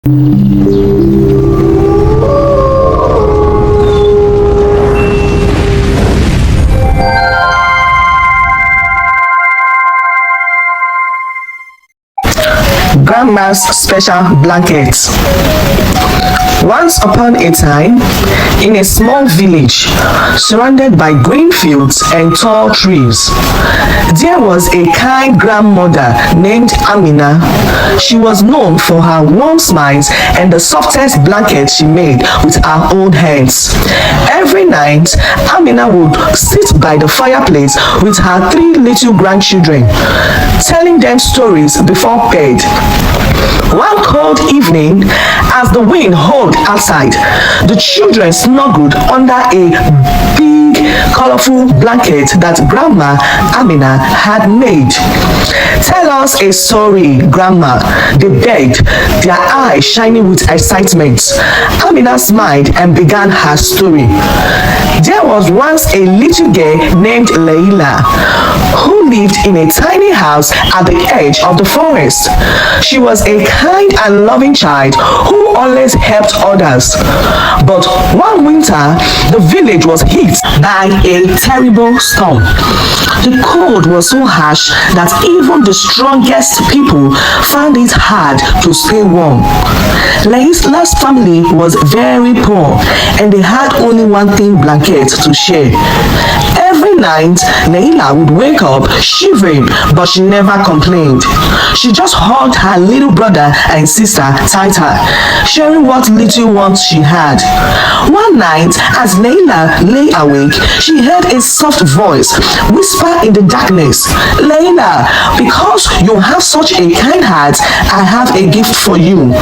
Grandma's special blanket. Once upon a time, in a small village surrounded by green fields and tall trees, there was a kind grandmother named Amina. She was known for her warm smiles and the softest blanket she made with her own hands. Every night, Amina would sit by the fireplace with her 3 little grandchildren, telling them stories before bed. One cold evening, as the wind howled outside, the children snuggled under a big, colorful blanket that Grandma Amina had made. "Tell us a story, Grandma," they begged, their eyes shining with excitement. Amina smiled and began her story. There was once a little girl named Leila who lived in a tiny house at the edge of the forest. She was a kind and loving child who always helped others. But one winter, the village was hit by a terrible storm. The cold was so harsh that even the strongest people found it hard to stay warm. Leila's family was very poor and they had only one thin blanket to share. Every night, Leila would wake up shivering, but she never complained. She just hugged her little brother and sister tighter, sharing what little ones she had. One night, as Leila lay awake, she heard a soft voice whisper in the darkness, "Leila, because you have such a kind heart, I have a gift for you."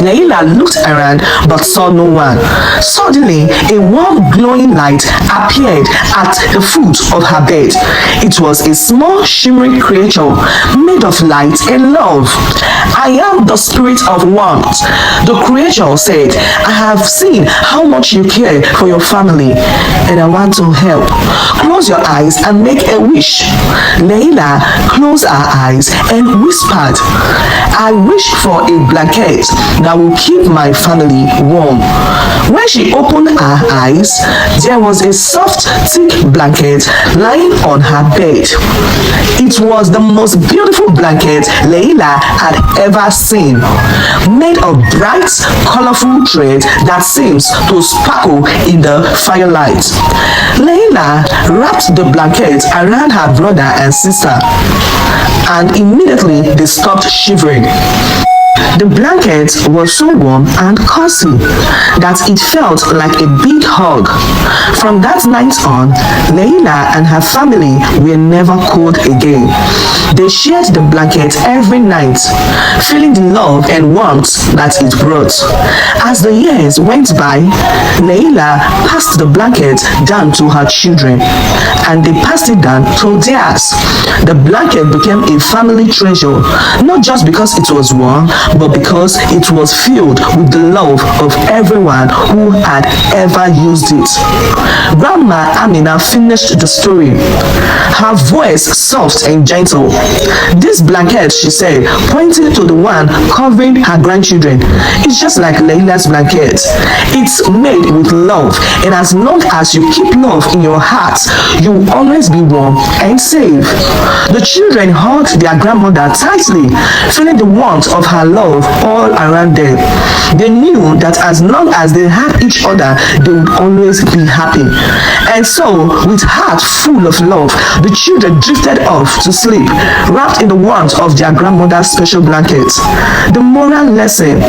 Leila looked around but saw no one. Suddenly, a warm glowing light appeared at the foot of her bed. It was a small shimmering creature made of light and love. "I am the spirit of warmth," the creature said. "I have seen how much you care for your family and I want to help. Close your eyes and make a wish." Leila closed her eyes and whispered, "I wish for a blanket that will keep my family warm." When she opened her eyes, there was a soft, thick blanket lying on her bed. It was the most beautiful blanket Leila had ever seen, made of bright, colorful thread that seems to sparkle in the firelight. Leila wrapped the blanket around her brother and sister, and immediately they stopped shivering. The blanket was so warm and cozy that it felt like a big hug. From that night on, Leila and her family were never cold again. They shared the blanket every night, feeling the love and warmth that it brought. As the years went by, Leila passed the blanket down to her children, and they passed it down to theirs. The blanket became a family treasure, not just because it was warm, but because it was filled with the love of everyone who had ever used it. Grandma Amina finished the story, her voice soft and gentle. "This blanket," she said, pointing to the one covering her grandchildren, "is just like Leila's blanket. It's made with love, and as long as you keep love in your heart, you will always be warm and safe." The children hugged their grandmother tightly, feeling the warmth of her love all around them. They knew that as long as they had each other, they would always be happy. And so, with hearts full of love, the children drifted off to sleep, wrapped in the warmth of their grandmother's special blanket. The moral lesson: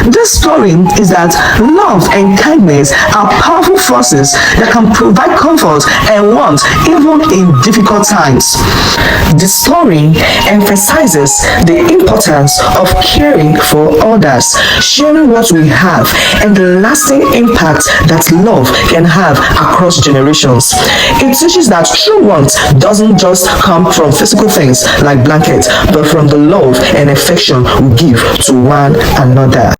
this story is that love and kindness are powerful forces that can provide comfort and warmth even in difficult times. The story emphasizes the importance of caring for others, sharing what we have, and the lasting impact that love can have across generations. It teaches that true warmth doesn't just come from physical things like blankets, but from the love and affection we give to one another.